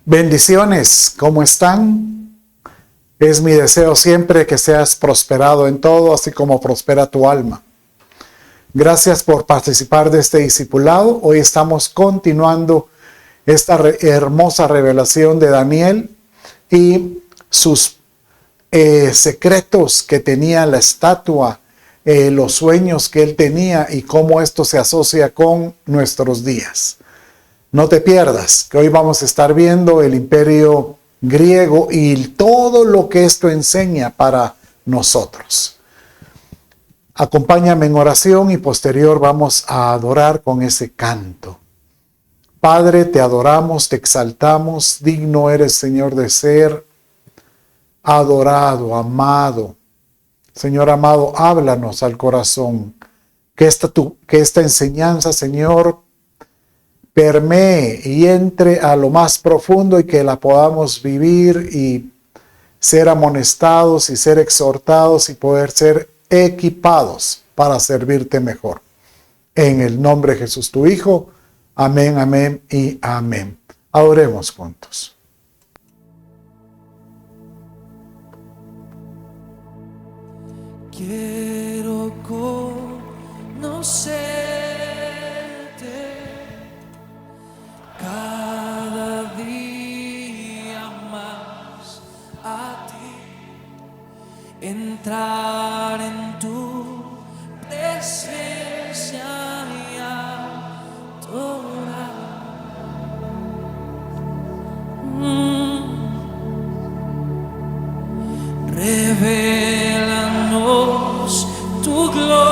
Bendiciones, ¿cómo están? Es mi deseo siempre que seas prosperado en todo, así como prospera tu alma. Gracias por participar de este discipulado. Hoy estamos continuando esta hermosa revelación de Daniel y sus secretos que tenía la estatua, los sueños que él tenía y cómo esto se asocia con nuestros días. No te pierdas, que hoy vamos a estar viendo el imperio griego y todo lo que esto enseña para nosotros. Acompáñame en oración y posterior vamos a adorar con ese canto. Padre, te adoramos, te exaltamos, digno eres, Señor, de ser adorado, amado. Señor amado, háblanos al corazón. Que esta enseñanza, Señor, permee y entre a lo más profundo y que la podamos vivir y ser amonestados y ser exhortados y poder ser equipados para servirte mejor. En el nombre de Jesús, tu Hijo. Amén, amén y amén. Adoremos juntos. Quiero conocerte cada día más a ti, entrar en tu presencia y adorar. Revélanos tu gloria,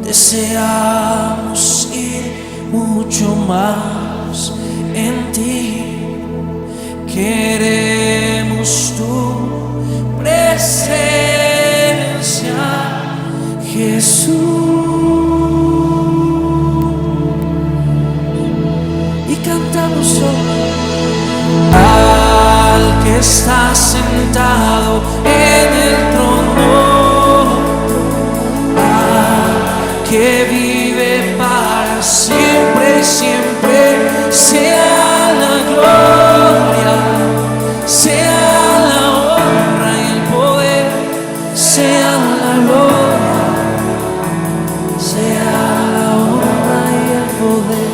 deseamos ir mucho más en ti, queremos tu presencia, Jesús. Y cantamos hoy al que está sentado en el trono, al que vive para siempre y siempre, sea la gloria, sea la honra y el poder, sea la gloria, sea la honra y el poder.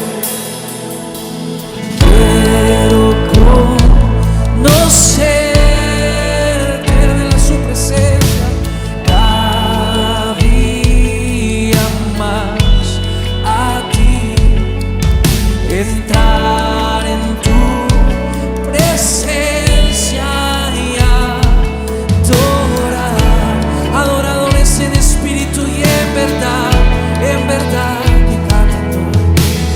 No sé perder su presencia cada día más a ti, entrar en tu presencia y adorar, adoradores en espíritu y en verdad que canto.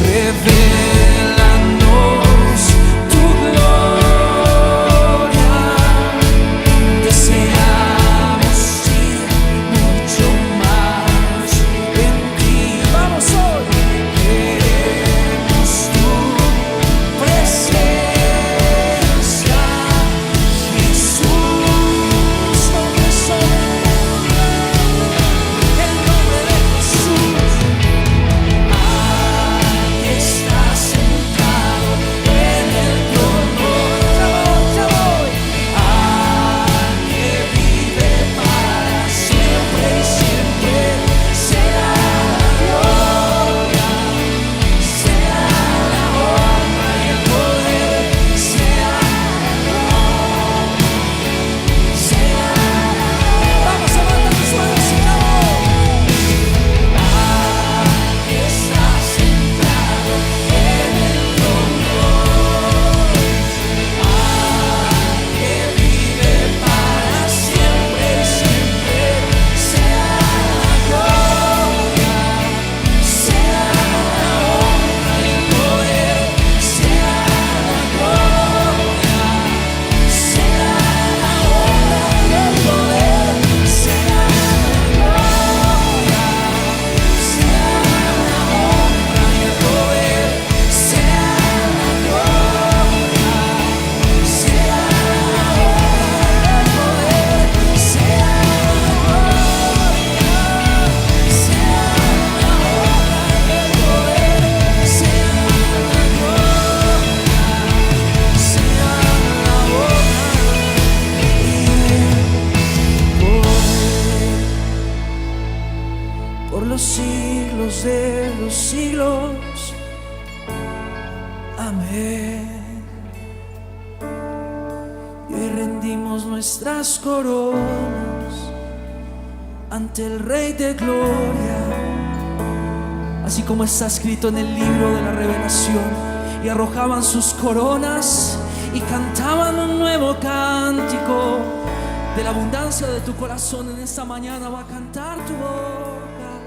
Revélanos tu gloria, deseamos ir mucho más en ti. Vamos hoy, queremos tu Amén. Y hoy rendimos nuestras coronas ante el Rey de Gloria, así como está escrito en el libro de la Revelación. Y arrojaban sus coronas y cantaban un nuevo cántico. De la abundancia de tu corazón en esta mañana va a cantar tu boca,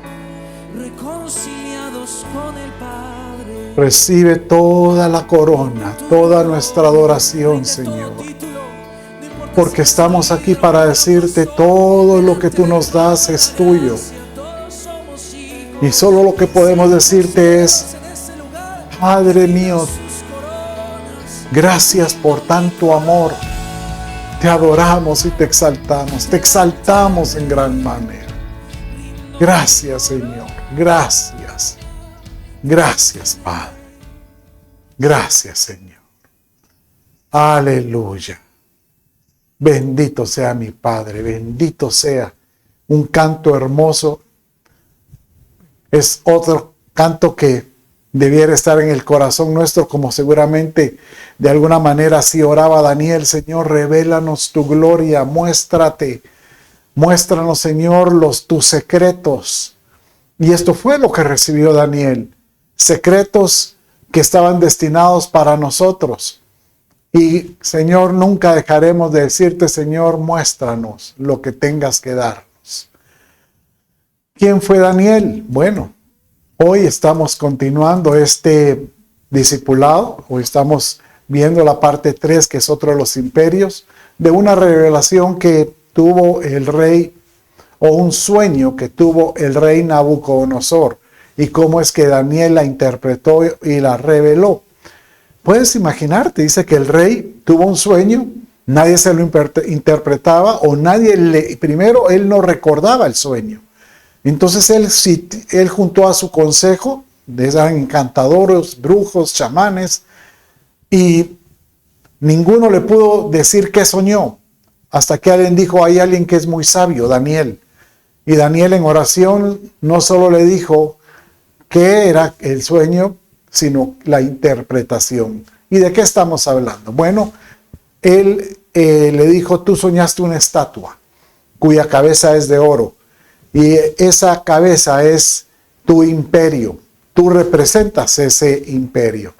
reconciliados con el Padre. Recibe toda la corona, toda nuestra adoración, Señor. Porque estamos aquí para decirte todo lo que tú nos das es tuyo. Y solo lo que podemos decirte es: Padre mío, gracias por tanto amor. Te adoramos y te exaltamos en gran manera. Gracias, Señor, gracias. Gracias, Padre. Gracias, Señor. Aleluya. Bendito sea mi Padre, bendito sea. Un canto hermoso. Es otro canto que debiera estar en el corazón nuestro, como seguramente de alguna manera así oraba Daniel. Señor, revélanos tu gloria, muéstranos, Señor, tus secretos. Y esto fue lo que recibió Daniel, secretos que estaban destinados para nosotros. Y Señor, nunca dejaremos de decirte: Señor, muéstranos lo que tengas que darnos. ¿Quién fue Daniel? Bueno, hoy estamos continuando este discipulado. Hoy estamos viendo la parte 3, que es otro de los imperios, de una revelación que tuvo el rey, o un sueño que tuvo el rey Nabucodonosor, y cómo es que Daniel la interpretó y la reveló. Puedes imaginarte, dice que el rey tuvo un sueño, nadie se lo interpretaba, o primero él no recordaba el sueño. Entonces él juntó a su consejo, eran encantadores, brujos, chamanes, y ninguno le pudo decir qué soñó, hasta que alguien dijo: hay alguien que es muy sabio, Daniel. Y Daniel en oración no solo le dijo qué era el sueño, sino la interpretación. ¿Y de qué estamos hablando? Bueno, él le dijo: tú soñaste una estatua cuya cabeza es de oro. Y esa cabeza es tu imperio. Tú representas ese imperio.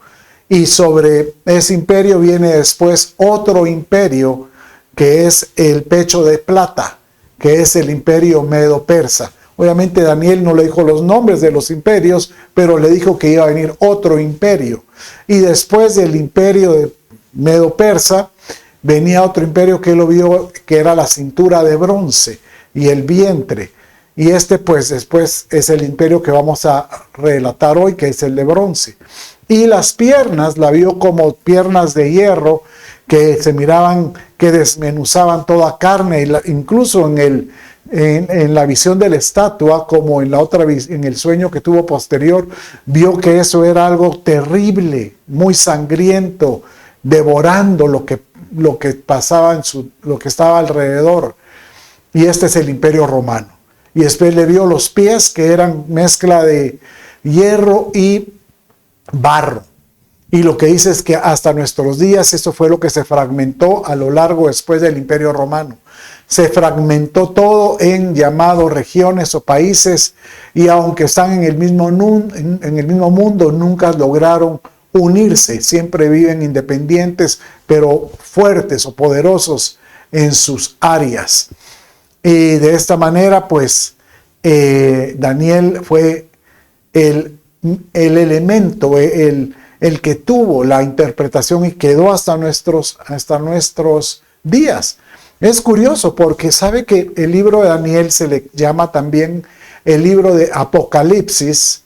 Y sobre ese imperio viene después otro imperio, que es el pecho de plata, que es el imperio medo-persa. Obviamente Daniel no le dijo los nombres de los imperios, pero le dijo que iba a venir otro imperio. Y después del imperio de medo-persa venía otro imperio que él lo vio, que era la cintura de bronce y el vientre. Y pues después es el imperio que vamos a relatar hoy, que es el de bronce. Y las piernas la vio como piernas de hierro, que se miraban, que desmenuzaban toda carne, incluso en la visión de la estatua, como en el sueño que tuvo posterior, vio que eso era algo terrible, muy sangriento, devorando lo que pasaba lo que estaba alrededor. Y este es el imperio romano. Y después le vio los pies, que eran mezcla de hierro y barro. Y lo que dice es que hasta nuestros días eso fue lo que se fragmentó a lo largo después del imperio romano. Se fragmentó todo en llamados regiones o países, y aunque están en el mismo mundo, nunca lograron unirse. Siempre viven independientes, pero fuertes o poderosos en sus áreas. Y de esta manera, pues, Daniel fue el elemento, el que tuvo la interpretación y quedó hasta nuestros días. Es curioso porque sabe que el libro de Daniel se le llama también el libro de Apocalipsis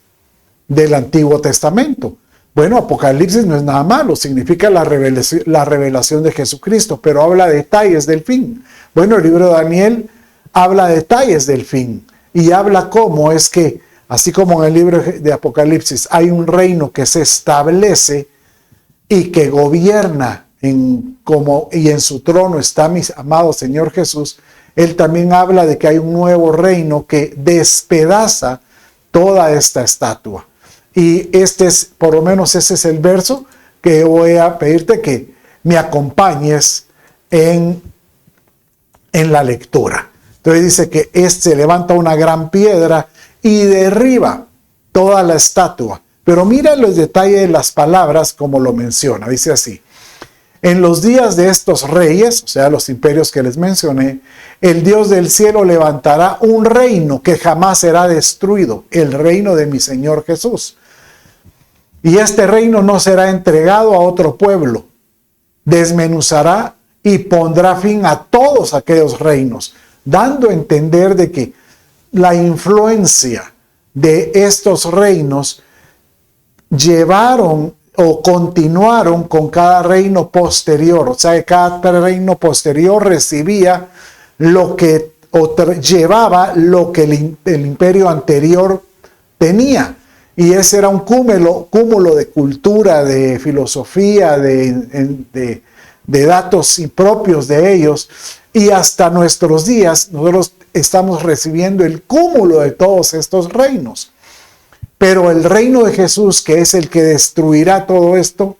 del Antiguo Testamento. Bueno, Apocalipsis no es nada malo, significa la revelación de Jesucristo, pero habla de detalles del fin. Bueno, el libro de Daniel habla de detalles del fin y habla cómo es que, así como en el libro de Apocalipsis hay un reino que se establece y que gobierna y en su trono está mi amado Señor Jesús, él también habla de que hay un nuevo reino que despedaza toda esta estatua. Y por lo menos ese es el verso que voy a pedirte que me acompañes en la lectura. Entonces dice que se levanta una gran piedra y derriba toda la estatua. Pero mira los detalles de las palabras como lo menciona. Dice así: en los días de estos reyes, o sea, los imperios que les mencioné, el Dios del cielo levantará un reino que jamás será destruido, el reino de mi Señor Jesús. Y este reino no será entregado a otro pueblo. Desmenuzará y pondrá fin a todos aquellos reinos, dando a entender de que la influencia de estos reinos llevaron o continuaron con cada reino posterior. O sea, cada reino posterior recibía lo que llevaba lo que el imperio anterior tenía. Y ese era un cúmulo de cultura, de filosofía, de datos impropios de ellos. Y hasta nuestros días nosotros estamos recibiendo el cúmulo de todos estos reinos. Pero el reino de Jesús, que es el que destruirá todo esto,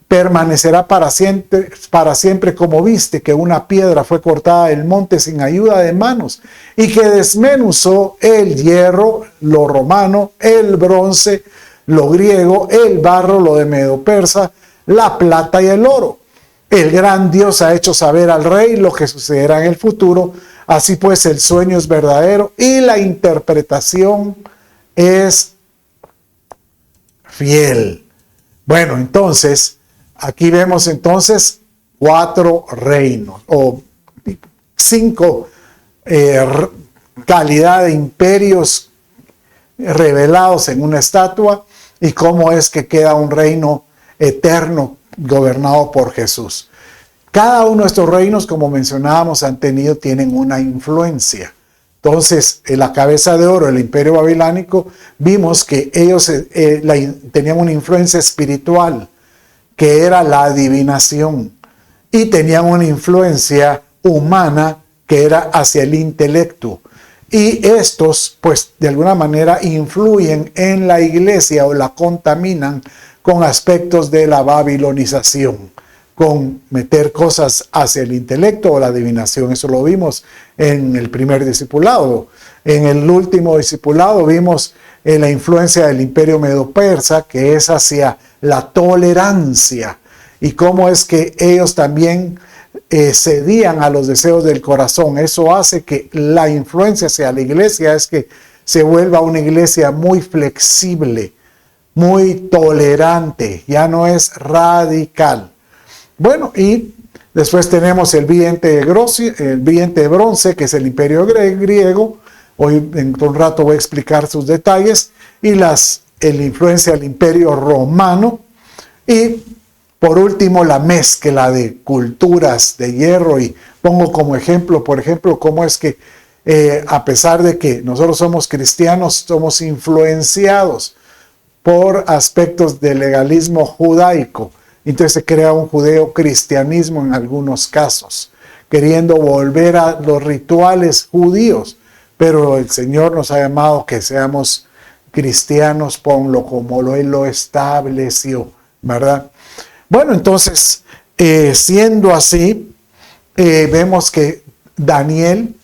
permanecerá para siempre, como viste que una piedra fue cortada del monte sin ayuda de manos, y que desmenuzó el hierro, lo romano, el bronce, lo griego, el barro, lo de Medo-Persa, la plata y el oro. El gran Dios ha hecho saber al rey lo que sucederá en el futuro. Así pues, el sueño es verdadero y la interpretación es fiel. Bueno, entonces, aquí vemos entonces 4 reinos o 5 calidad de imperios revelados en una estatua, y cómo es que queda un reino eterno gobernado por Jesús. Cada uno de estos reinos, como mencionábamos, tienen una influencia. Entonces, en la cabeza de oro, el imperio babilónico, vimos que ellos tenían una influencia espiritual, que era la adivinación, y tenían una influencia humana, que era hacia el intelecto. Y estos, pues, de alguna manera influyen en la iglesia o la contaminan con aspectos de la babilonización, con meter cosas hacia el intelecto o la adivinación. Eso lo vimos en el primer discipulado. En el último discipulado vimos la influencia del imperio medo-persa, que es hacia la tolerancia, y cómo es que ellos también cedían a los deseos del corazón. Eso hace que la influencia hacia la iglesia es que se vuelva una iglesia muy flexible, muy tolerante, ya no es radical. Bueno, y después tenemos el vidente de bronce, que es el imperio griego. Hoy en un rato voy a explicar sus detalles. Y la influencia del imperio romano. Y por último, la mezcla de culturas de hierro. Y pongo como ejemplo, por ejemplo, cómo es que a pesar de que nosotros somos cristianos, somos influenciados por aspectos del legalismo judaico. Entonces se crea un judeo-cristianismo en algunos casos, queriendo volver a los rituales judíos. Pero el Señor nos ha llamado que seamos cristianos, ponlo como Él lo estableció, ¿verdad? Bueno, entonces, siendo así, vemos que Daniel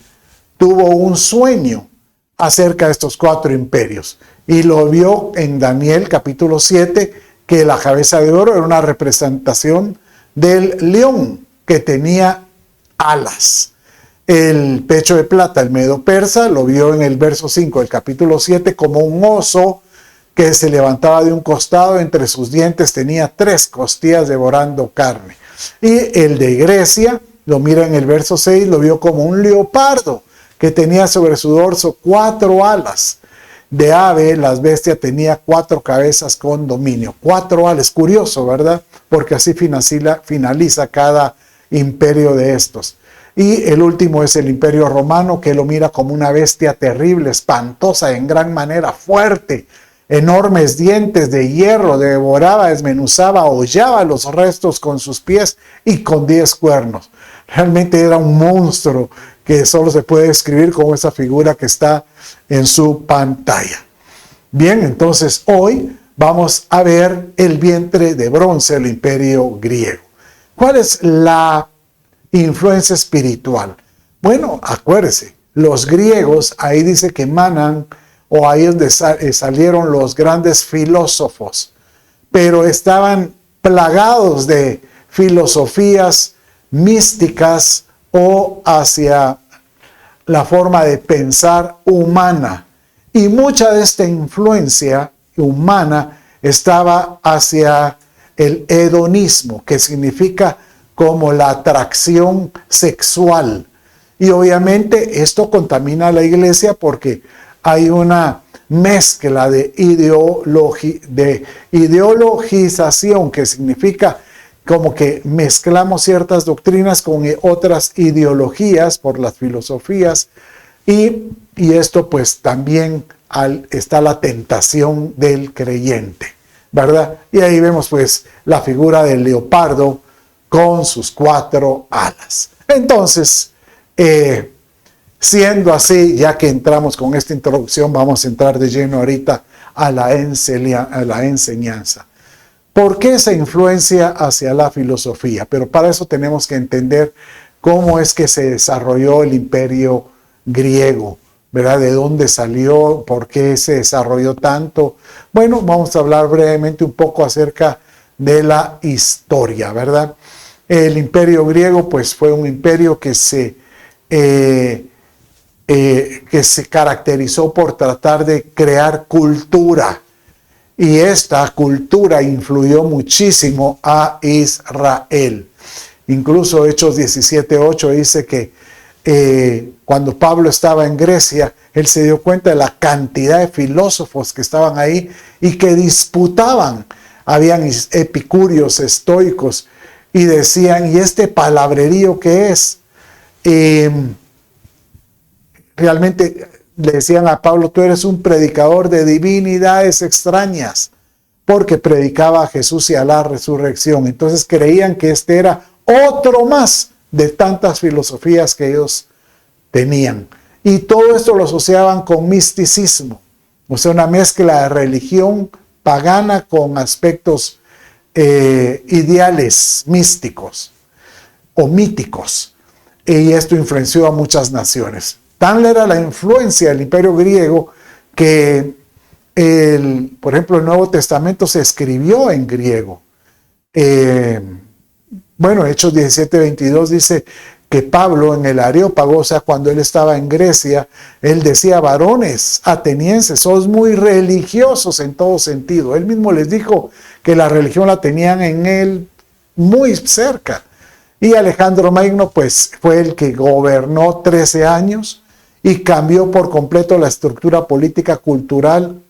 tuvo un sueño acerca de estos 4 imperios. Y lo vio en Daniel capítulo 7, que la cabeza de oro era una representación del león que tenía alas. El pecho de plata, el Medo-Persa, lo vio en el verso 5 del capítulo 7 como un oso que se levantaba de un costado, entre sus dientes tenía 3 costillas devorando carne. Y el de Grecia, lo mira en el verso 6, lo vio como un leopardo que tenía sobre su dorso 4 alas. De ave, las bestias tenía 4 cabezas con dominio. 4 alas, curioso, ¿verdad? Porque así finaliza cada imperio de estos. Y el último es el imperio romano, que lo mira como una bestia terrible, espantosa, en gran manera fuerte, enormes dientes de hierro, devoraba, desmenuzaba, hollaba los restos con sus pies y con 10 cuernos. Realmente era un monstruo que solo se puede describir como esa figura que está en su pantalla. Bien, entonces hoy vamos a ver el vientre de bronce del imperio griego. ¿Cuál es la influencia espiritual? Bueno, acuérdese, los griegos, ahí dice que emanan, o ahí es donde salieron los grandes filósofos, pero estaban plagados de filosofías místicas o hacia la forma de pensar humana. Y mucha de esta influencia humana estaba hacia el hedonismo, que significa como la atracción sexual. Y obviamente esto contamina a la iglesia porque hay una mezcla de ideologización, que significa como que mezclamos ciertas doctrinas con otras ideologías por las filosofías, y esto pues también está la tentación del creyente, ¿verdad? Y ahí vemos pues la figura del leopardo con sus 4 alas. Entonces, siendo así, ya que entramos con esta introducción, vamos a entrar de lleno ahorita a la enseñanza. ¿Por qué esa influencia hacia la filosofía? Pero para eso tenemos que entender cómo es que se desarrolló el imperio griego, ¿verdad? ¿De dónde salió? ¿Por qué se desarrolló tanto? Bueno, vamos a hablar brevemente un poco acerca de la historia, ¿verdad? El imperio griego, pues, fue un imperio que se caracterizó por tratar de crear cultura. Y esta cultura influyó muchísimo a Israel. Incluso Hechos 17:8 dice que cuando Pablo estaba en Grecia, él se dio cuenta de la cantidad de filósofos que estaban ahí y que disputaban. Habían epicúreos, estoicos, y decían, ¿y este palabrerío qué es? Realmente le decían a Pablo, tú eres un predicador de divinidades extrañas, porque predicaba a Jesús y a la resurrección. Entonces creían que este era otro más de tantas filosofías que ellos tenían. Y todo esto lo asociaban con misticismo, o sea, una mezcla de religión pagana con aspectos ideales místicos o míticos. Y esto influenció a muchas naciones. Tal era la influencia del imperio griego que, por ejemplo, el Nuevo Testamento se escribió en griego. Hechos 17:22 dice que Pablo en el Areópago, o sea, cuando él estaba en Grecia, él decía, varones atenienses, sos muy religiosos en todo sentido. Él mismo les dijo que la religión la tenían en él muy cerca. Y Alejandro Magno, pues, fue el que gobernó 13 años y cambió por completo la estructura política cultural,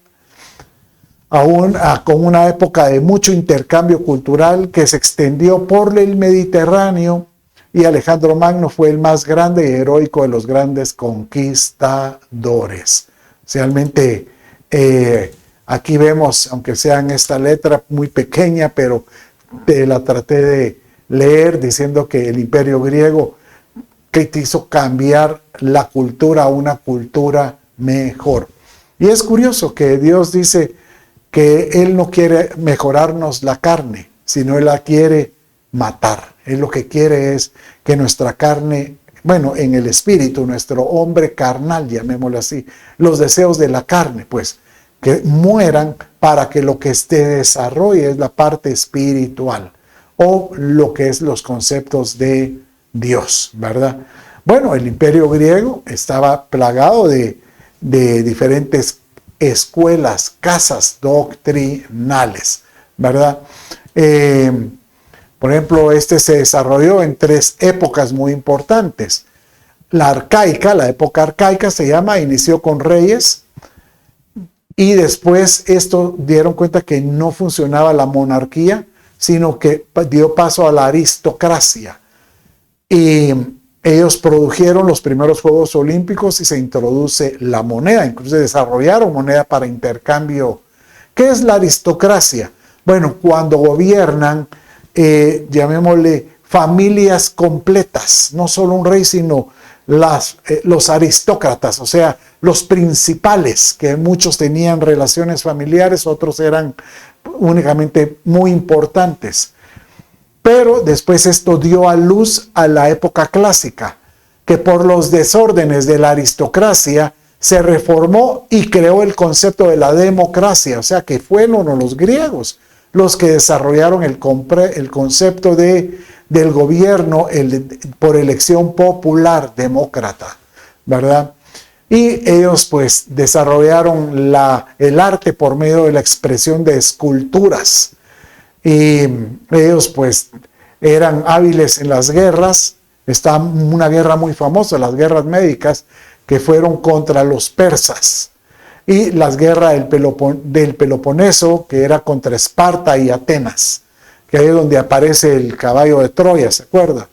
con una época de mucho intercambio cultural que se extendió por el Mediterráneo, y Alejandro Magno fue el más grande y heroico de los grandes conquistadores. Realmente aquí vemos, aunque sea en esta letra muy pequeña, pero la traté de leer diciendo que el imperio griego que hizo cambiar la cultura a una cultura mejor. Y es curioso que Dios dice que Él no quiere mejorarnos la carne, sino Él la quiere matar. Él lo que quiere es que nuestra carne, en el espíritu, nuestro hombre carnal, llamémoslo así, los deseos de la carne, pues, que mueran para que lo que se desarrolle es la parte espiritual o lo que es los conceptos de Dios, ¿verdad? Bueno, el imperio griego estaba plagado de diferentes escuelas, casas doctrinales, ¿verdad? Por ejemplo, se desarrolló en 3 épocas muy importantes. La arcaica, la época arcaica inició con reyes, y después esto dieron cuenta que no funcionaba la monarquía, sino que dio paso a la aristocracia. Y ellos produjeron los primeros Juegos Olímpicos y se introduce la moneda. Incluso desarrollaron moneda para intercambio. ¿Qué es la aristocracia? Bueno, cuando gobiernan, llamémosle familias completas, no solo un rey, sino los aristócratas, o sea, los principales, que muchos tenían relaciones familiares, otros eran únicamente muy importantes. Pero después esto dio a luz a la época clásica, que por los desórdenes de la aristocracia se reformó y creó el concepto de la democracia, o sea que fueron los griegos los que desarrollaron el concepto del gobierno por elección popular demócrata, ¿verdad? Y ellos pues desarrollaron el arte por medio de la expresión de esculturas. Y ellos pues eran hábiles en las guerras. Está una guerra muy famosa, las guerras médicas, que fueron contra los persas. Y las guerras del Peloponeso, que era contra Esparta y Atenas, que ahí es donde aparece el caballo de Troya, ¿se acuerda?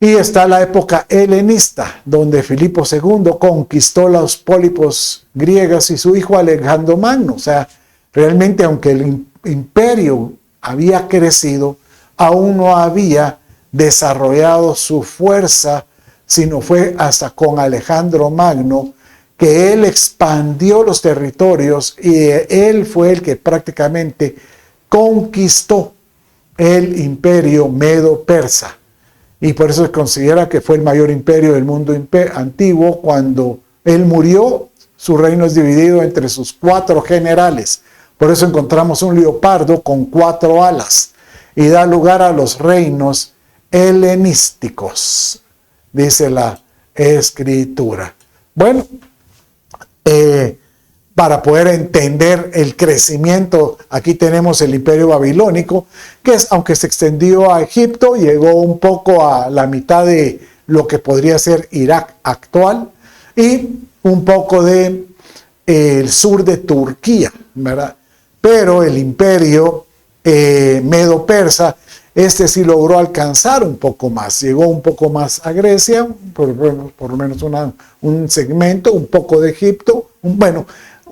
Y está la época helenista, donde Filipo II conquistó los pólipos griegas y su hijo Alejandro Magno. O sea, realmente aunque el imperio había crecido, aún no había desarrollado su fuerza, sino fue hasta con Alejandro Magno que él expandió los territorios y él fue el que prácticamente conquistó el imperio medo-persa. Y por eso se considera que fue el mayor imperio del mundo antiguo. Cuando él murió, su reino es dividido entre sus 4 generales. Por eso encontramos un leopardo con 4 alas y da lugar a los reinos helenísticos, dice la Escritura. Bueno, para poder entender el crecimiento, aquí tenemos el imperio babilónico, que aunque se extendió a Egipto, llegó un poco a la mitad de lo que podría ser Irak actual y un poco de el sur de Turquía, ¿verdad? Pero el imperio medo-persa, este sí logró alcanzar un poco más, llegó un poco más a Grecia, por lo menos un segmento, un poco de Egipto,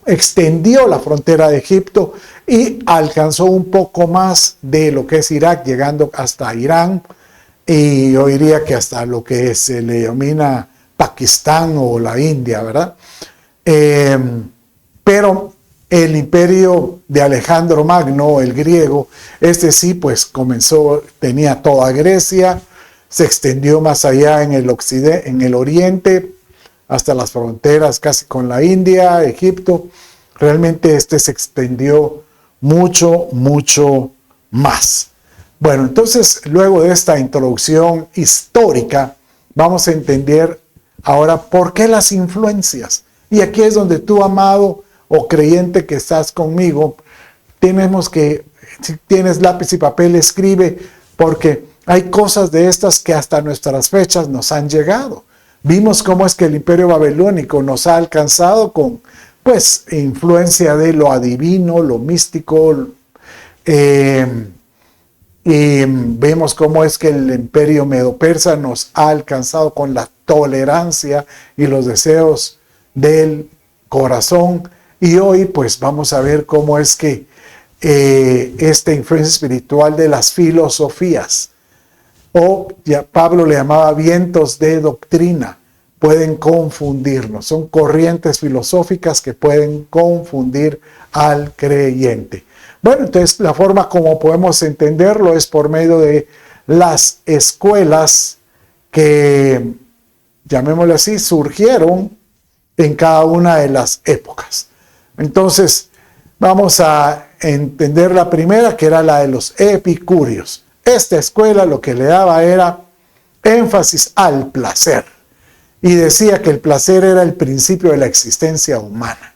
extendió la frontera de Egipto y alcanzó un poco más de lo que es Irak, llegando hasta Irán, y yo diría que hasta lo que se le denomina Pakistán o la India, ¿verdad? Pero el imperio de Alejandro Magno, el griego, este sí pues comenzó, tenía toda Grecia, se extendió más allá en el occidente, en el oriente, hasta las fronteras casi con la India, Egipto. Realmente este se extendió mucho, mucho más. Bueno, entonces luego de esta introducción histórica, vamos a entender ahora por qué las influencias. Y aquí es donde tú, amado o creyente que estás conmigo, tenemos que, si tienes lápiz y papel, escribe, porque hay cosas de estas que hasta nuestras fechas nos han llegado. Vimos cómo es que el imperio babilónico nos ha alcanzado con, pues, influencia de lo adivino, lo místico, y vemos cómo es que el imperio medo-persa nos ha alcanzado con la tolerancia y los deseos del corazón. Y hoy pues vamos a ver cómo es que esta influencia espiritual de las filosofías, o ya Pablo le llamaba vientos de doctrina, pueden confundirnos. Son corrientes filosóficas que pueden confundir al creyente. Bueno, entonces la forma como podemos entenderlo es por medio de las escuelas que, llamémosle así, surgieron en cada una de las épocas. Entonces, vamos a entender la primera, que era la de los epicúreos. Esta escuela lo que le daba era énfasis al placer. Y decía que el placer era el principio de la existencia humana.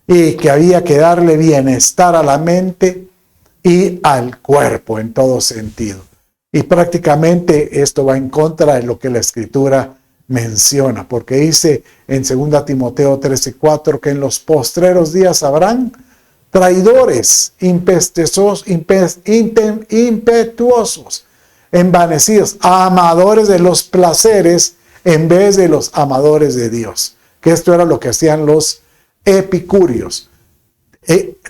Y que había que darle bienestar a la mente y al cuerpo en todo sentido. Y prácticamente esto va en contra de lo que la Escritura menciona, porque dice en 2 Timoteo 13:4 que en los postreros días habrán traidores, impetuosos, envanecidos, amadores de los placeres en vez de los amadores de Dios. Que esto era lo que hacían los epicúreos.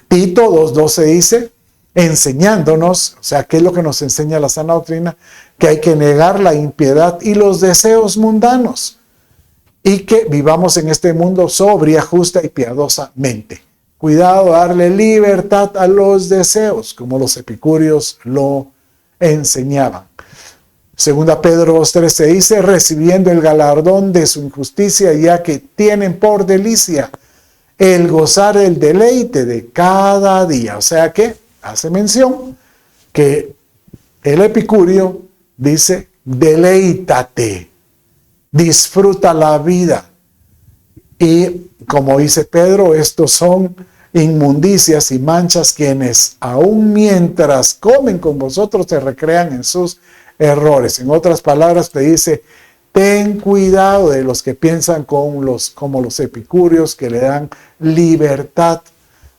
Tito 2:12 dice enseñándonos, o sea, ¿qué es lo que nos enseña la sana doctrina? Que hay que negar la impiedad y los deseos mundanos y que vivamos en este mundo sobria, justa y piadosamente. Cuidado, darle libertad a los deseos, como los epicúreos lo enseñaban. Segunda Pedro 2:13 dice, recibiendo el galardón de su injusticia, ya que tienen por delicia el gozar el deleite de cada día. O sea que hace mención que el epicúreo dice, deleítate, disfruta la vida. Y como dice Pedro, estos son inmundicias y manchas quienes aún mientras comen con vosotros se recrean en sus errores. En otras palabras te dice, ten cuidado de los que piensan como los epicúreos, que le dan libertad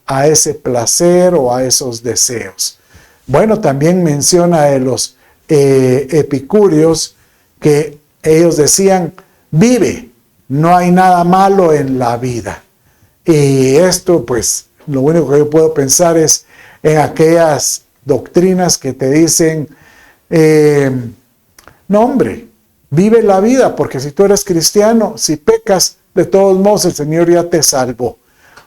a ese placer o a esos deseos. Bueno, también menciona de los epicúreos que ellos decían, vive, no hay nada malo en la vida. Y esto, pues, lo único que yo puedo pensar es en aquellas doctrinas que te dicen, no hombre, vive la vida, porque si tú eres cristiano, si pecas, de todos modos el Señor ya te salvó.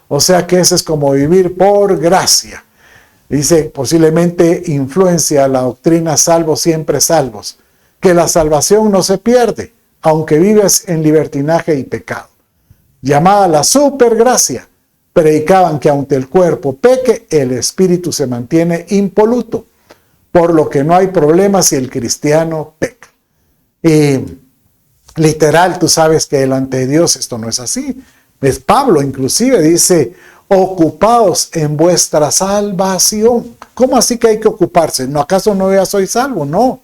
O sea que eso es como vivir por gracia. Dice, posiblemente influencia la doctrina salvos siempre salvos, que la salvación no se pierde, aunque vives en libertinaje y pecado. Llamada la supergracia, predicaban que aunque el cuerpo peque, el espíritu se mantiene impoluto, por lo que no hay problema si el cristiano peca. Y literal, tú sabes que delante de Dios esto no es así. Es Pablo inclusive dice, ocupaos en vuestra salvación. ¿Cómo así que hay que ocuparse? ¿No acaso no ya soy salvo? No.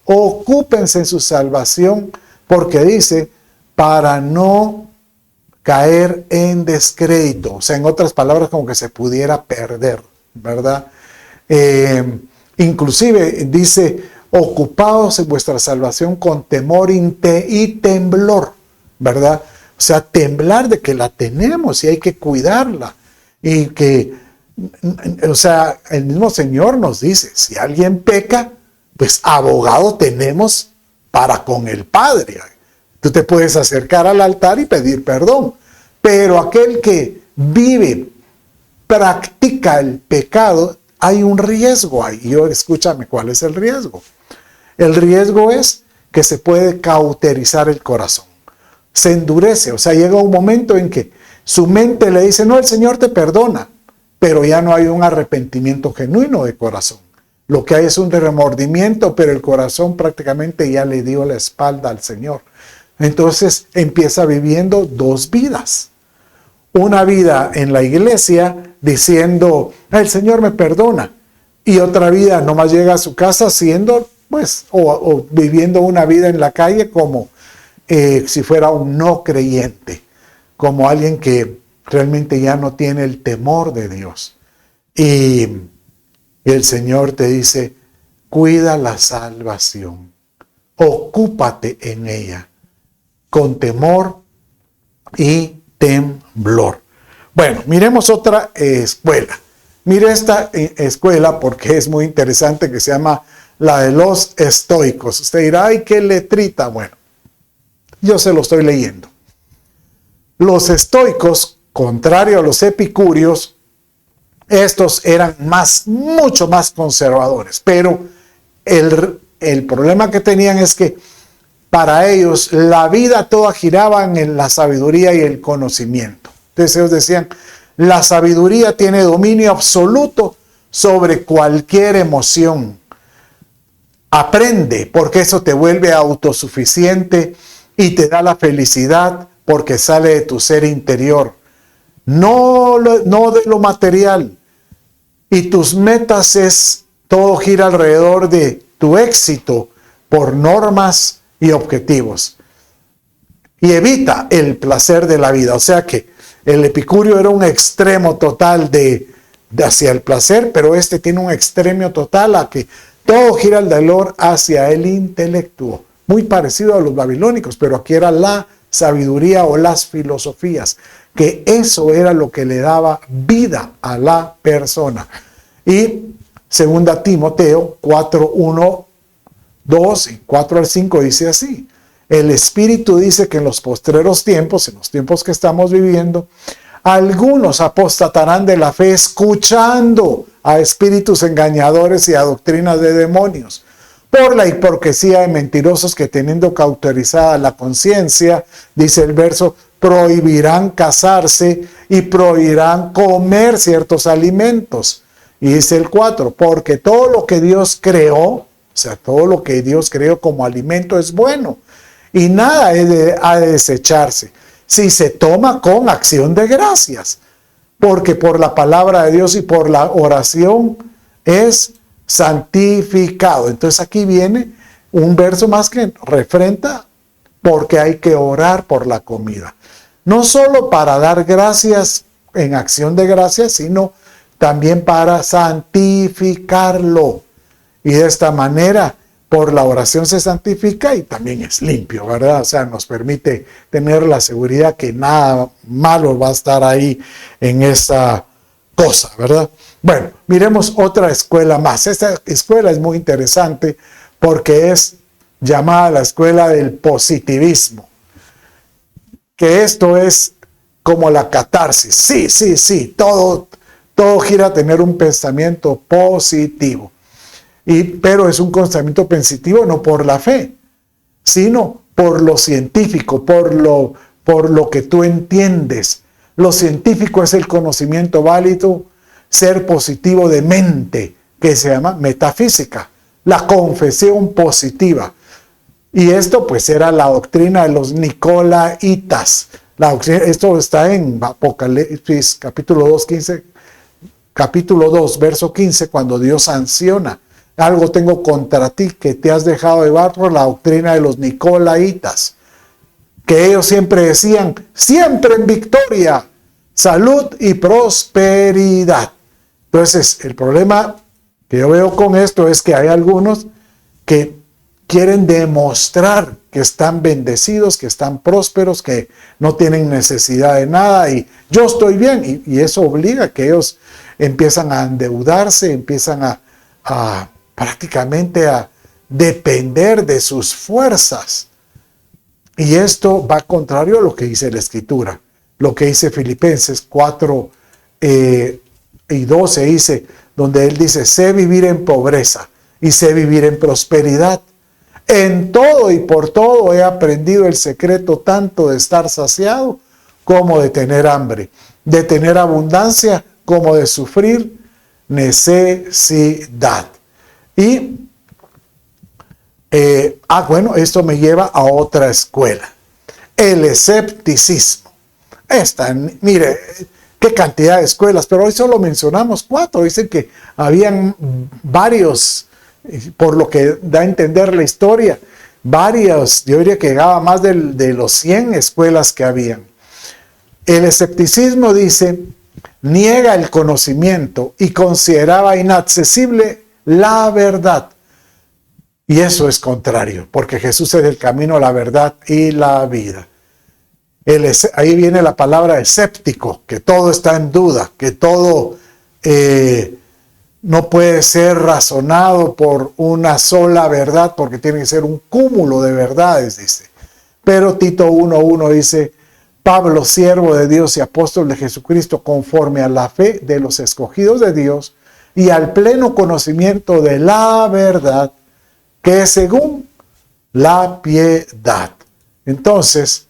Ocúpense en su salvación, porque dice, para no caer en descrédito. O sea, en otras palabras, como que se pudiera perder, ¿verdad? Inclusive dice, ocupaos en vuestra salvación con temor y temblor, ¿verdad? O sea, temblar de que la tenemos y hay que cuidarla. Y que, o sea, el mismo Señor nos dice, si alguien peca, pues abogado tenemos para con el Padre. Tú te puedes acercar al altar y pedir perdón. Pero aquel que vive, practica el pecado, hay un riesgo ahí. Y escúchame, ¿cuál es el riesgo? El riesgo es que se puede cauterizar el corazón. Se endurece, o sea, llega un momento en que su mente le dice, no, el Señor te perdona, pero ya no hay un arrepentimiento genuino de corazón. Lo que hay es un remordimiento, pero el corazón prácticamente ya le dio la espalda al Señor. Entonces empieza viviendo dos vidas. Una vida en la iglesia diciendo, el Señor me perdona. Y otra vida nomás llega a su casa siendo, pues, o viviendo una vida en la calle como si fuera un no creyente. Como alguien que realmente ya no tiene el temor de Dios. Y el Señor te dice, cuida la salvación. Ocúpate en ella. Con temor y temblor. Bueno, miremos otra escuela. Mire esta escuela porque es muy interesante, que se llama la de los estoicos. Usted dirá, ay, qué letrita. Bueno, yo se lo estoy leyendo. Los estoicos, contrario a los epicúreos, estos eran mucho más conservadores. Pero el problema que tenían es que para ellos la vida toda giraba en la sabiduría y el conocimiento. Entonces ellos decían, la sabiduría tiene dominio absoluto sobre cualquier emoción. Aprende, porque eso te vuelve autosuficiente y te da la felicidad porque sale de tu ser interior. No de lo material. Y tus metas todo gira alrededor de tu éxito por normas y objetivos. Y evita el placer de la vida. O sea que el epicúreo era un extremo total hacia el placer, pero este tiene un extremo total a que todo gira alrededor hacia el intelecto. Muy parecido a los babilónicos, pero aquí era la sabiduría o las filosofías, que eso era lo que le daba vida a la persona. Y Segunda Timoteo 4, 1, 2 y 4 al 5 dice así. El Espíritu dice que en los postreros tiempos, en los tiempos que estamos viviendo, algunos apostatarán de la fe escuchando a espíritus engañadores y a doctrinas de demonios, por la hipocresía de mentirosos que teniendo cauterizada la conciencia, dice el verso, prohibirán casarse y prohibirán comer ciertos alimentos. Y dice el 4, porque todo lo que Dios creó, o sea, todo lo que Dios creó como alimento es bueno, y nada ha de desecharse si se toma con acción de gracias, porque por la palabra de Dios y por la oración es santificado. Entonces aquí viene un verso más que refrenta porque hay que orar por la comida. No solo para dar gracias en acción de gracias, sino también para santificarlo. Y de esta manera, por la oración se santifica y también es limpio, ¿verdad? O sea, nos permite tener la seguridad que nada malo va a estar ahí en esa cosa, ¿verdad? Bueno, miremos otra escuela más. Esta escuela es muy interesante porque es llamada la escuela del positivismo. Que esto es como la catarsis. Sí, todo gira a tener un pensamiento positivo. Pero es un pensamiento positivo no por la fe, sino por lo científico, por lo que tú entiendes. Lo científico es el conocimiento válido, ser positivo de mente, que se llama metafísica, la confesión positiva. Y esto pues era la doctrina de los nicolaitas. Esto está en Apocalipsis capítulo 2, verso 15, cuando Dios sanciona. Algo tengo contra ti, que te has dejado llevar por la doctrina de los nicolaitas, que ellos siempre decían, siempre en victoria, salud y prosperidad. Entonces, el problema que yo veo con esto es que hay algunos que quieren demostrar que están bendecidos, que están prósperos, que no tienen necesidad de nada y yo estoy bien. Y eso obliga a que ellos empiezan a endeudarse, empiezan a prácticamente a depender de sus fuerzas. Y esto va contrario a lo que dice la Escritura. Lo que dice Filipenses 4 y 12 dice, donde él dice, sé vivir en pobreza y sé vivir en prosperidad. En todo y por todo he aprendido el secreto tanto de estar saciado como de tener hambre, de tener abundancia como de sufrir necesidad. Y, bueno, esto me lleva a otra escuela, el escepticismo. Mire, qué cantidad de escuelas, pero hoy solo mencionamos 4. Dicen que habían varios, por lo que da a entender la historia, varios, yo diría que llegaba más de los 100 escuelas que habían. El escepticismo dice, niega el conocimiento y consideraba inaccesible la verdad. Y eso es contrario, porque Jesús es el camino, la verdad y la vida. Ahí viene la palabra escéptico, que todo está en duda, que todo no puede ser razonado por una sola verdad, porque tiene que ser un cúmulo de verdades, dice. Pero Tito 1:1 dice, Pablo, siervo de Dios y apóstol de Jesucristo, conforme a la fe de los escogidos de Dios y al pleno conocimiento de la verdad, que es según la piedad. Entonces,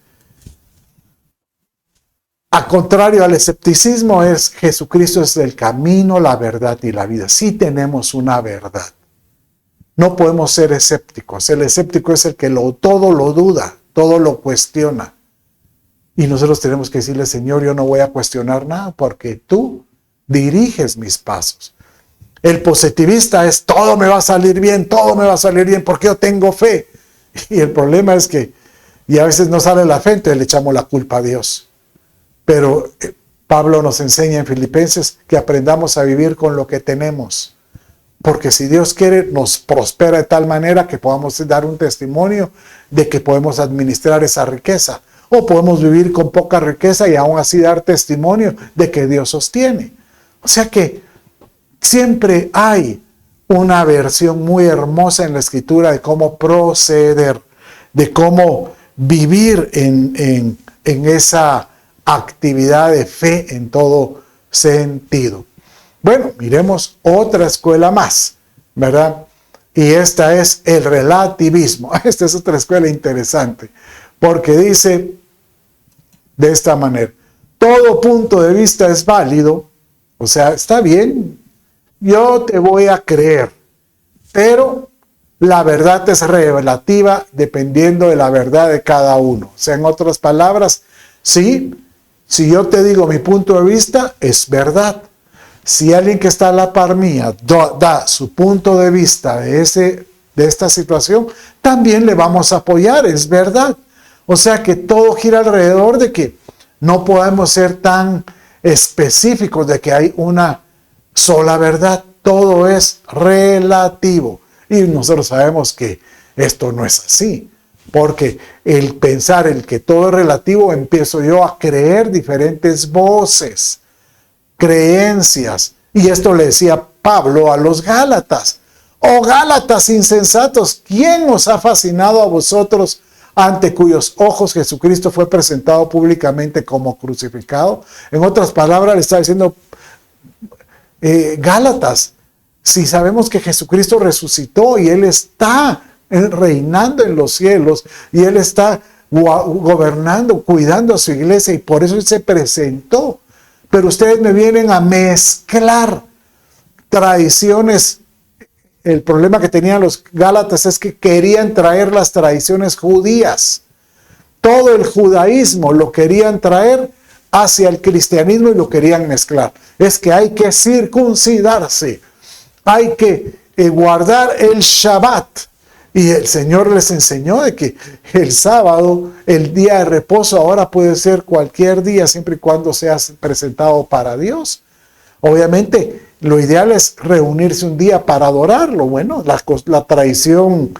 a contrario al escepticismo, Jesucristo es el camino, la verdad y la vida. Sí tenemos una verdad. No podemos ser escépticos. El escéptico es el que todo lo duda, todo lo cuestiona. Y nosotros tenemos que decirle, Señor, yo no voy a cuestionar nada porque tú diriges mis pasos. El positivista es, todo me va a salir bien porque yo tengo fe. Y el problema es que, y a veces no sale la fe, entonces le echamos la culpa a Dios. Pero Pablo nos enseña en Filipenses que aprendamos a vivir con lo que tenemos. Porque si Dios quiere, nos prospera de tal manera que podamos dar un testimonio de que podemos administrar esa riqueza. O podemos vivir con poca riqueza y aún así dar testimonio de que Dios sostiene. O sea que siempre hay una versión muy hermosa en la Escritura de cómo proceder, de cómo vivir en esa actividad de fe en todo sentido. Bueno, miremos otra escuela más, ¿verdad? Y esta es el relativismo. Esta es otra escuela interesante, porque dice de esta manera: todo punto de vista es válido, o sea, está bien, yo te voy a creer, pero la verdad es relativa dependiendo de la verdad de cada uno. O sea, en otras palabras, sí, si yo te digo mi punto de vista, es verdad. Si alguien que está a la par mía da su punto de vista de esta situación, también le vamos a apoyar, es verdad. O sea que todo gira alrededor de que no podemos ser tan específicos de que hay una sola verdad. Todo es relativo. Y nosotros sabemos que esto no es así. Porque el pensar el que todo es relativo, empiezo yo a creer diferentes voces, creencias. Y esto le decía Pablo a los Gálatas: oh Gálatas insensatos, ¿quién os ha fascinado a vosotros, ante cuyos ojos Jesucristo fue presentado públicamente como crucificado? En otras palabras, le está diciendo, Gálatas, si sabemos que Jesucristo resucitó y Él está reinando en los cielos y Él está gobernando, cuidando a su iglesia, y por eso Él se presentó. Pero ustedes me vienen a mezclar tradiciones. El problema que tenían los Gálatas es que querían traer las tradiciones judías. Todo el judaísmo lo querían traer hacia el cristianismo y lo querían mezclar. Es que hay que circuncidarse, hay que guardar el Shabbat. Y el Señor les enseñó de que el sábado, el día de reposo, ahora puede ser cualquier día siempre y cuando seas presentado para Dios. Obviamente, lo ideal es reunirse un día para adorarlo. Bueno, la tradición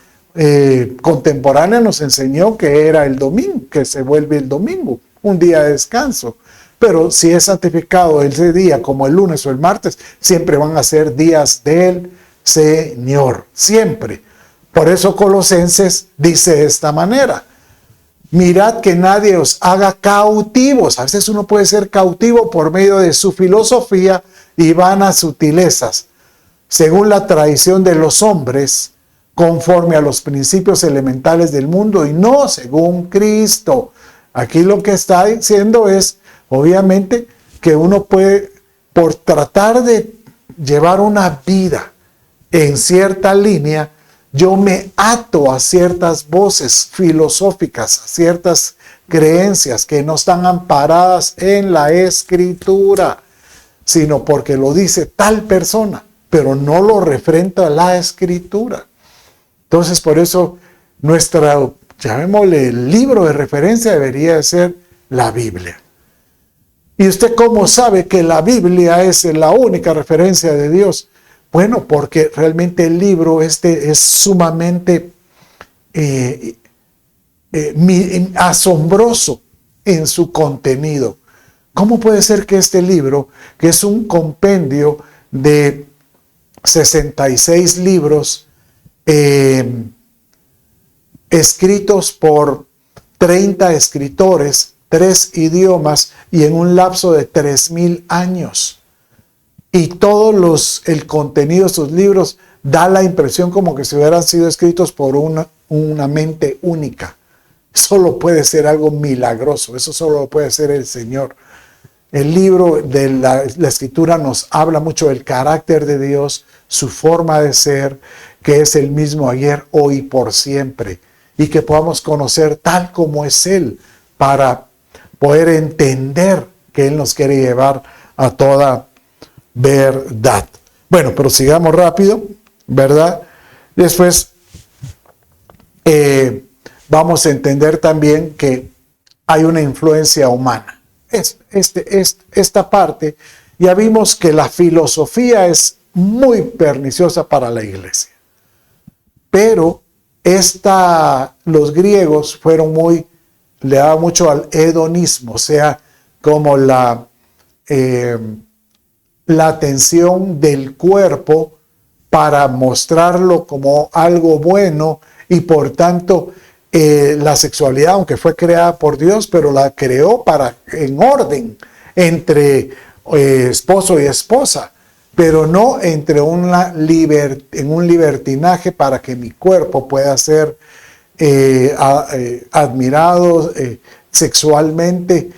contemporánea nos enseñó que era el domingo, que se vuelve el domingo, un día de descanso. Pero si es santificado ese día como el lunes o el martes, siempre van a ser días del Señor, siempre. Por eso Colosenses dice de esta manera: mirad que nadie os haga cautivos. A veces uno puede ser cautivo por medio de su filosofía y vanas sutilezas, según la tradición de los hombres, conforme a los principios elementales del mundo y no según Cristo. Aquí lo que está diciendo es, obviamente, que uno puede, por tratar de llevar una vida en cierta línea, yo me ato a ciertas voces filosóficas, a ciertas creencias que no están amparadas en la Escritura, sino porque lo dice tal persona, pero no lo refrenta la Escritura. Entonces, por eso llamémosle, el libro de referencia debería de ser la Biblia. ¿Y usted cómo sabe que la Biblia es la única referencia de Dios? Bueno, porque realmente el libro es sumamente asombroso en su contenido. ¿Cómo puede ser que este libro, que es un compendio de 66 libros escritos por 30 escritores, 3 idiomas y en un lapso de 3000 años, y el contenido de estos libros da la impresión como que si hubieran sido escritos por una mente única? Solo puede ser algo milagroso, eso solo puede ser el Señor. El libro de la Escritura nos habla mucho del carácter de Dios, su forma de ser, que es el mismo ayer, hoy y por siempre, y que podamos conocer tal como es Él para poder entender que Él nos quiere llevar a toda verdad. Bueno, pero sigamos rápido, ¿verdad? Después vamos a entender también que hay una influencia humana. Esta parte, ya vimos que la filosofía es muy perniciosa para la iglesia, pero los griegos le daban mucho al hedonismo, o sea, como la atención del cuerpo para mostrarlo como algo bueno y por tanto la sexualidad, aunque fue creada por Dios, pero la creó en orden entre esposo y esposa, pero no entre en un libertinaje para que mi cuerpo pueda ser admirado sexualmente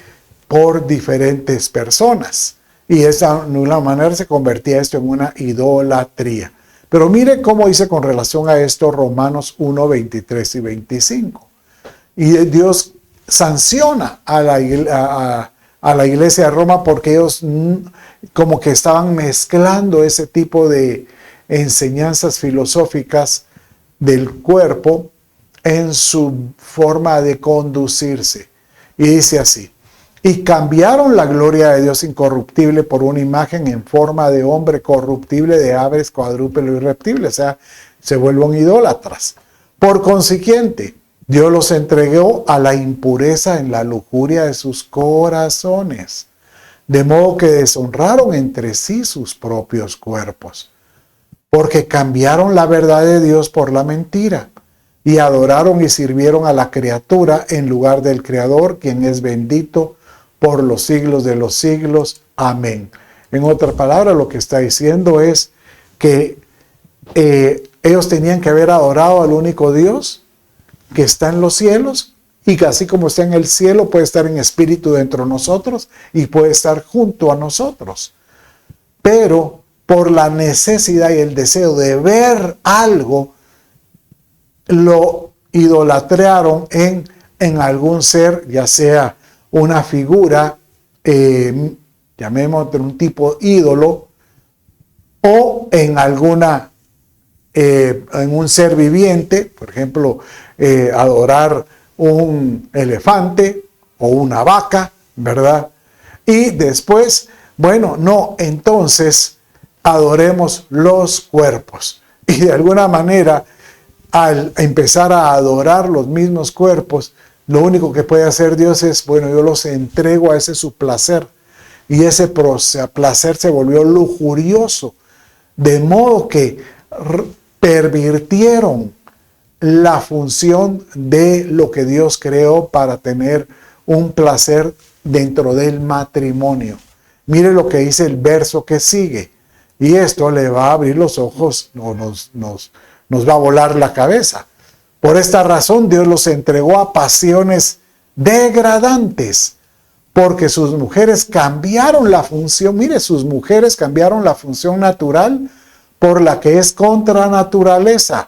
por diferentes personas. Y de esa manera se convertía esto en una idolatría. Pero mire cómo dice con relación a esto Romanos 1, 23 y 25. Y Dios sanciona a la iglesia de Roma porque ellos como que estaban mezclando ese tipo de enseñanzas filosóficas del cuerpo en su forma de conducirse. Y dice así: y cambiaron la gloria de Dios incorruptible por una imagen en forma de hombre corruptible, de aves, cuadrúpedos y reptiles. O sea, se vuelven idólatras. Por consiguiente, Dios los entregó a la impureza en la lujuria de sus corazones, de modo que deshonraron entre sí sus propios cuerpos, porque cambiaron la verdad de Dios por la mentira, y adoraron y sirvieron a la criatura en lugar del Creador, quien es bendito por los siglos de los siglos. Amén. En otras palabras, lo que está diciendo es que ellos tenían que haber adorado al único Dios que está en los cielos, y que así como está en el cielo, puede estar en espíritu dentro de nosotros y puede estar junto a nosotros. Pero por la necesidad y el deseo de ver algo, lo idolatraron en algún ser, ya sea una figura, llamémoslo de un tipo ídolo, o en un ser viviente, por ejemplo, adorar un elefante o una vaca, ¿verdad? Y después, bueno, no, entonces adoremos los cuerpos. Y de alguna manera, al empezar a adorar los mismos cuerpos, lo único que puede hacer Dios es, bueno, yo los entrego a ese su placer. Y ese placer se volvió lujurioso, de modo que pervirtieron la función de lo que Dios creó para tener un placer dentro del matrimonio. Mire lo que dice el verso que sigue. Y esto le va a abrir los ojos, nos va a volar la cabeza. Por esta razón Dios los entregó a pasiones degradantes, porque sus mujeres cambiaron la función. Mire, sus mujeres cambiaron la función natural por la que es contra naturaleza.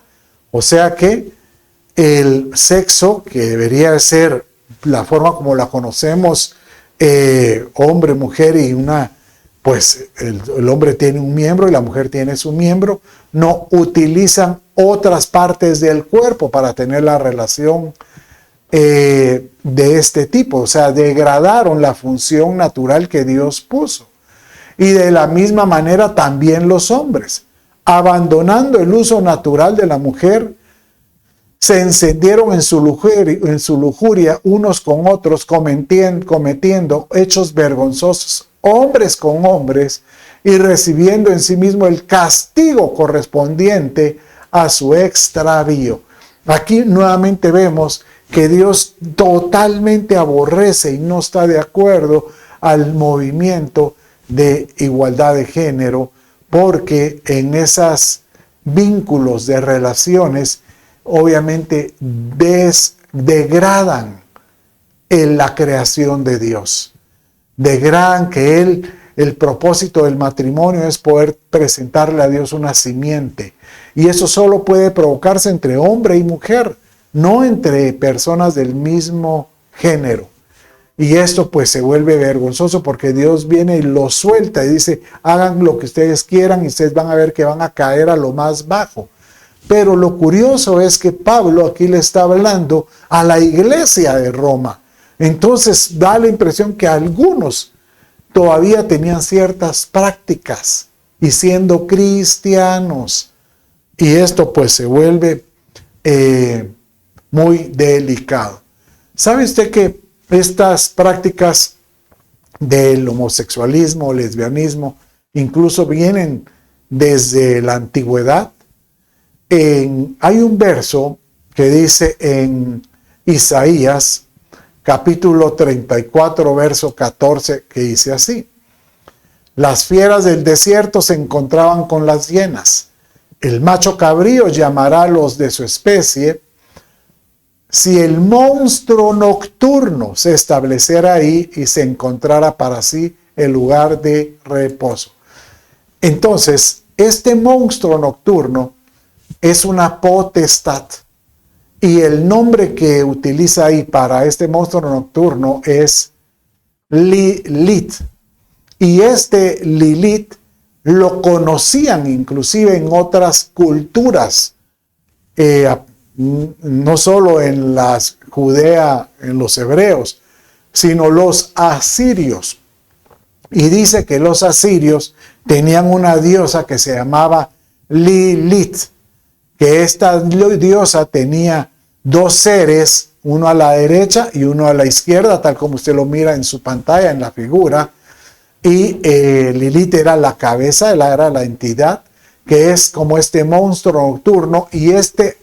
O sea que el sexo, que debería ser la forma como la conocemos, hombre, mujer y pues el hombre tiene un miembro y la mujer tiene su miembro, no utilizan otras partes del cuerpo para tener la relación de este tipo. O sea, degradaron la función natural que Dios puso. Y de la misma manera también los hombres, abandonando el uso natural de la mujer, se encendieron en su lujuria unos con otros, cometiendo hechos vergonzosos, hombres con hombres, y recibiendo en sí mismo el castigo correspondiente a su extravío. Aquí nuevamente vemos que Dios totalmente aborrece y no está de acuerdo al movimiento de igualdad de género, porque en esos vínculos de relaciones obviamente degradan en la creación de Dios. Degradan que el propósito del matrimonio es poder presentarle a Dios una simiente. Y eso solo puede provocarse entre hombre y mujer, no entre personas del mismo género. Y esto pues se vuelve vergonzoso porque Dios viene y lo suelta y dice, hagan lo que ustedes quieran y ustedes van a ver que van a caer a lo más bajo. Pero lo curioso es que Pablo aquí le está hablando a la iglesia de Roma. Entonces da la impresión que algunos todavía tenían ciertas prácticas y siendo cristianos. Y esto pues se vuelve muy delicado. ¿Sabe usted que estas prácticas del homosexualismo, lesbianismo, incluso vienen desde la antigüedad. Hay un verso que dice en Isaías, capítulo 34, verso 14, que dice así: las fieras del desierto se encontraban con las hienas. El macho cabrío llamará a los de su especie. Si el monstruo nocturno se estableciera ahí y se encontrara para sí el lugar de reposo. Entonces, este monstruo nocturno es una potestad. Y el nombre que utiliza ahí para este monstruo nocturno es Lilith. Y este Lilith lo conocían inclusive en otras culturas, no solo en las Judea, en los hebreos, sino los asirios. Y dice que los asirios tenían una diosa que se llamaba Lilith, que esta diosa tenía dos seres, uno a la derecha y uno a la izquierda, tal como usted lo mira en su pantalla, en la figura. Y Lilith era la cabeza, era la entidad, que es como este monstruo nocturno. Y este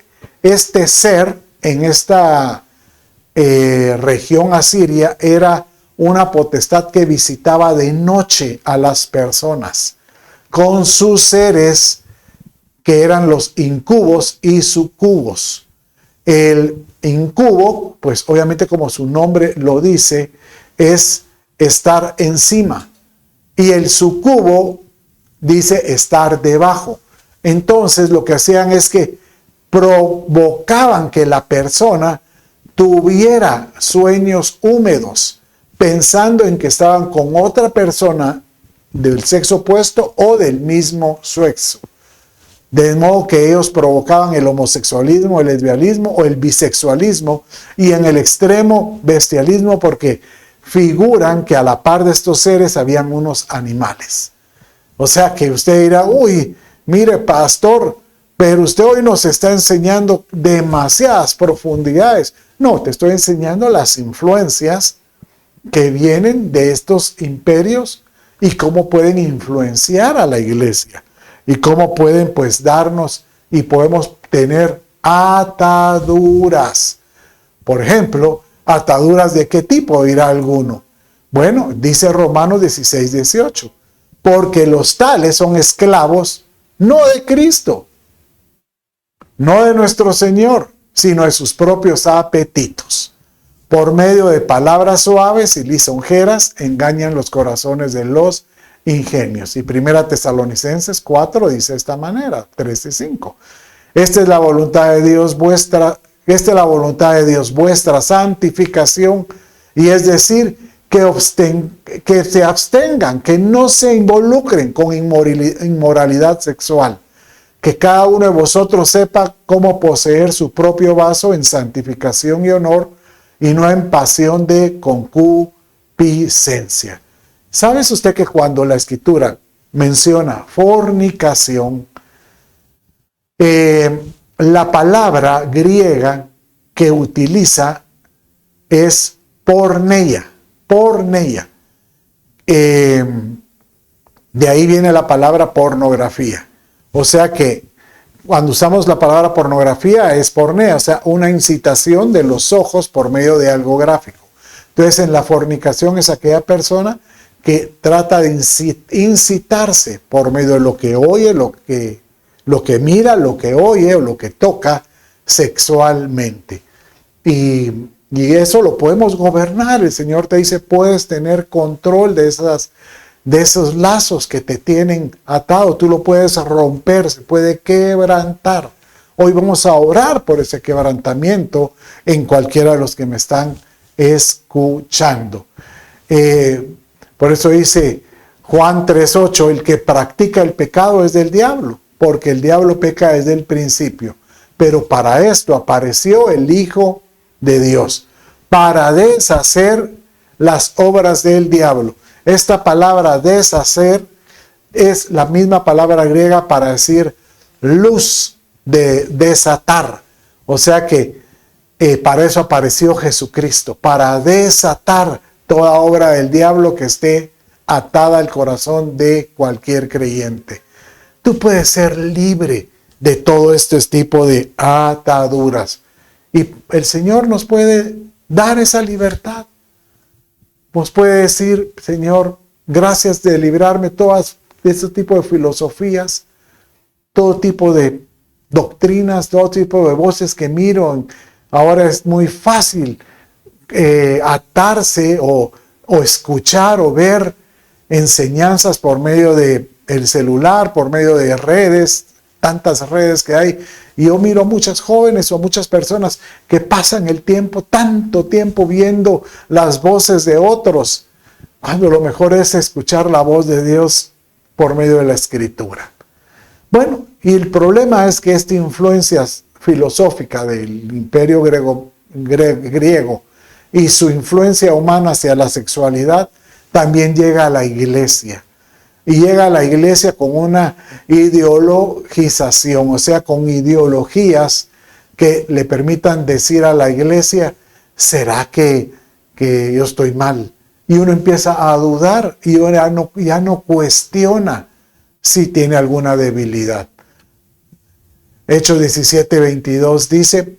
ser en esta región asiria era una potestad que visitaba de noche a las personas con sus seres que eran los incubos y sucubos. El incubo, pues obviamente como su nombre lo dice, es estar encima. Y el sucubo dice estar debajo. Entonces lo que hacían es que provocaban que la persona tuviera sueños húmedos, pensando en que estaban con otra persona del sexo opuesto o del mismo sexo. De modo que ellos provocaban el homosexualismo, el lesbianismo o el bisexualismo, y en el extremo bestialismo, porque figuran que a la par de estos seres habían unos animales. O sea que usted dirá, uy, mire pastor, pero usted hoy nos está enseñando demasiadas profundidades. No, te estoy enseñando las influencias que vienen de estos imperios y cómo pueden influenciar a la iglesia. Y cómo pueden pues darnos y podemos tener ataduras. Por ejemplo, ¿ataduras de qué tipo? Dirá alguno. Bueno, dice Romanos 16, 18. Porque los tales son esclavos no de Cristo, no de nuestro Señor, sino de sus propios apetitos. Por medio de palabras suaves y lisonjeras engañan los corazones de los ingenios. Y 1 Tesalonicenses 4 dice de esta manera, 13:5. Esta es la voluntad de Dios vuestra, santificación, y es decir, que se abstengan, que no se involucren con inmoralidad sexual, que cada uno de vosotros sepa cómo poseer su propio vaso en santificación y honor, y no en pasión de concupiscencia. ¿Sabe usted que cuando la Escritura menciona fornicación, la palabra griega que utiliza es porneia? Porneia. De ahí viene la palabra pornografía. O sea que cuando usamos la palabra pornografía es porneia, o sea, una incitación de los ojos por medio de algo gráfico. Entonces, en la fornicación es aquella persona que trata de incitarse por medio de lo que oye, lo que mira, lo que oye o lo que toca sexualmente. Y eso lo podemos gobernar. El Señor te dice, puedes tener control de esos lazos que te tienen atado. Tú lo puedes romper, se puede quebrantar. Hoy vamos a orar por ese quebrantamiento en cualquiera de los que me están escuchando. Por eso dice Juan 3:8, el que practica el pecado es del diablo, porque el diablo peca desde el principio. Pero para esto apareció el Hijo de Dios, para deshacer las obras del diablo. Esta palabra deshacer es la misma palabra griega para decir luz, de desatar. O sea que para eso apareció Jesucristo, para desatar toda obra del diablo que esté atada al corazón de cualquier creyente. tú puedes ser libre de todo este tipo de ataduras. Y el Señor nos puede dar esa libertad. Nos puede decir, Señor, gracias de librarme todas de este tipo de filosofías, todo tipo de doctrinas, todo tipo de voces que miro. Ahora es muy fácil atarse o escuchar o ver enseñanzas por medio del celular, por medio de redes, tantas redes que hay. Y yo miro a muchas jóvenes o muchas personas que pasan el tiempo, tanto tiempo viendo las voces de otros, cuando lo mejor es escuchar la voz de Dios por medio de la Escritura. Bueno, y el problema es que esta influencia filosófica del imperio griego y su influencia humana hacia la sexualidad también llega a la iglesia. Y llega a la iglesia con una ideologización, o sea, con ideologías que le permitan decir a la iglesia, ¿será que yo estoy mal? Y uno empieza a dudar y ya no cuestiona si tiene alguna debilidad. Hechos 17:22 dice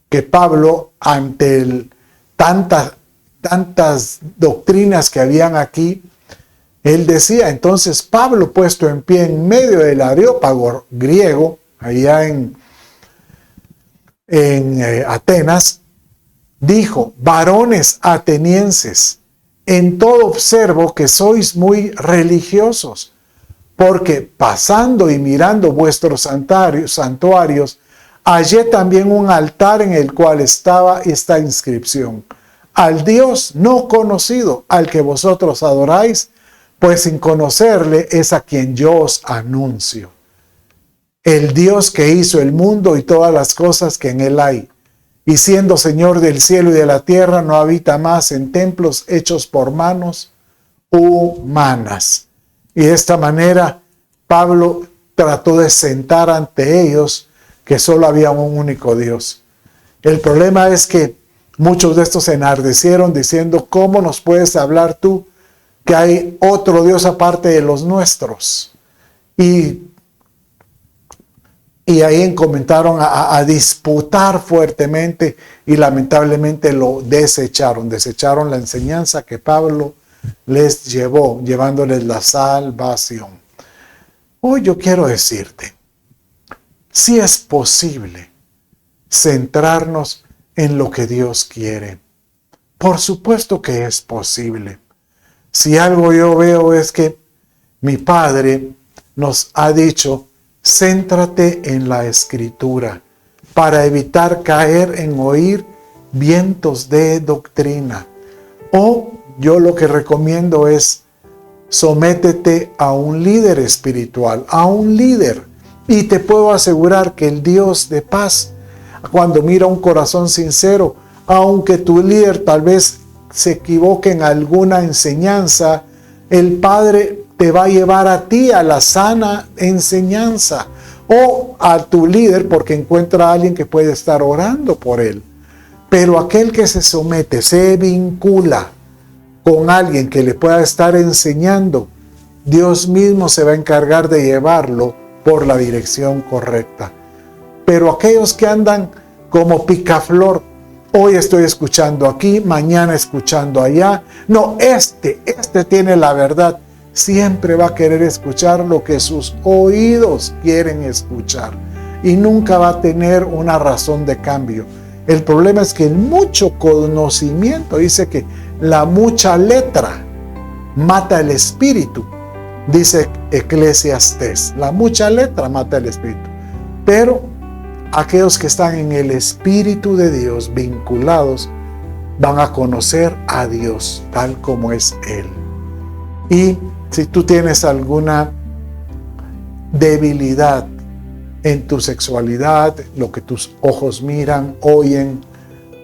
que Pablo, ante tantas doctrinas que habían aquí, él decía, entonces Pablo, puesto en pie en medio del areópago griego, allá en Atenas, dijo, varones atenienses, en todo observo que sois muy religiosos, porque pasando y mirando vuestros santuarios, hallé también un altar en el cual estaba esta inscripción, al Dios no conocido, al que vosotros adoráis, pues sin conocerle es a quien yo os anuncio. El Dios que hizo el mundo y todas las cosas que en él hay, y siendo Señor del cielo y de la tierra, no habita más en templos hechos por manos humanas. Y de esta manera Pablo trató de sentar ante ellos que solo había un único Dios. El problema es que muchos de estos se enardecieron diciendo, ¿cómo nos puedes hablar tú que hay otro Dios aparte de los nuestros? Y ahí comenzaron a disputar fuertemente y lamentablemente lo desecharon la enseñanza que Pablo les llevó, llevándoles la salvación. Hoy yo quiero decirte, si es posible centrarnos en lo que Dios quiere. Por supuesto que es posible. Si algo yo veo es que mi Padre nos ha dicho, céntrate en la Escritura para evitar caer en oír vientos de doctrina. O yo lo que recomiendo es, sométete a un líder espiritual, a un líder. Y te puedo asegurar que el Dios de paz, cuando mira un corazón sincero, aunque tu líder tal vez se equivoque en alguna enseñanza, el Padre te va a llevar a ti a la sana enseñanza o a tu líder porque encuentra a alguien que puede estar orando por él. Pero aquel que se somete, se vincula con alguien que le pueda estar enseñando, Dios mismo se va a encargar de llevarlo por la dirección correcta. Pero aquellos que andan como picaflor, hoy estoy escuchando aquí, mañana escuchando allá, no, este tiene la verdad, siempre va a querer escuchar lo que sus oídos quieren escuchar y nunca va a tener una razón de cambio. El problema es que el mucho conocimiento, dice que la mucha letra mata el espíritu, dice Eclesiastés, la mucha letra mata el espíritu, pero aquellos que están en el Espíritu de Dios vinculados van a conocer a Dios tal como es Él. Y si tú tienes alguna debilidad en tu sexualidad, lo que tus ojos miran, oyen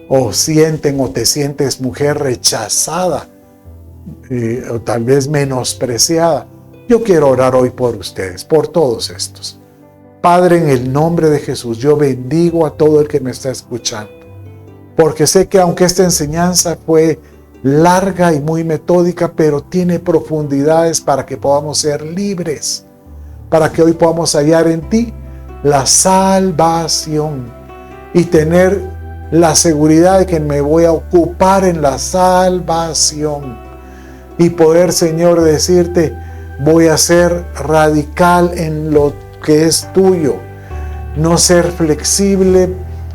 o sienten, o te sientes mujer rechazada o tal vez menospreciada, yo quiero orar hoy por ustedes, por todos estos. Padre, en el nombre de Jesús, yo bendigo a todo el que me está escuchando, porque sé que aunque esta enseñanza fue larga y muy metódica, pero tiene profundidades para que podamos ser libres. para que hoy podamos hallar en ti la salvación y tener la seguridad de que me voy a ocupar en la salvación y poder, Señor, decirte, voy a ser radical en lo que es tuyo, no ser flexible,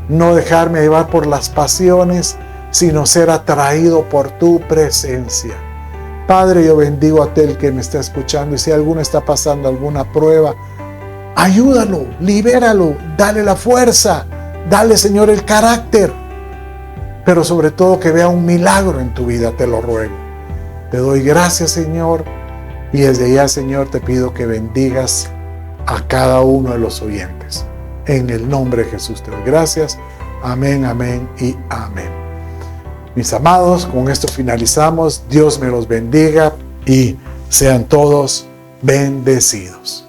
no dejarme llevar por las pasiones, sino ser atraído por tu presencia. Padre, yo bendigo a aquel que me está escuchando y si alguno está pasando alguna prueba, ayúdalo, libéralo, dale la fuerza, dale, Señor, el carácter, pero sobre todo que vea un milagro en tu vida, te lo ruego. Te doy gracias, Señor, y desde ya, Señor, te pido que bendigas a cada uno de los oyentes. En el nombre de Jesús te doy gracias. Amén, amén y amén. Mis amados, con esto finalizamos. Dios me los bendiga y sean todos bendecidos.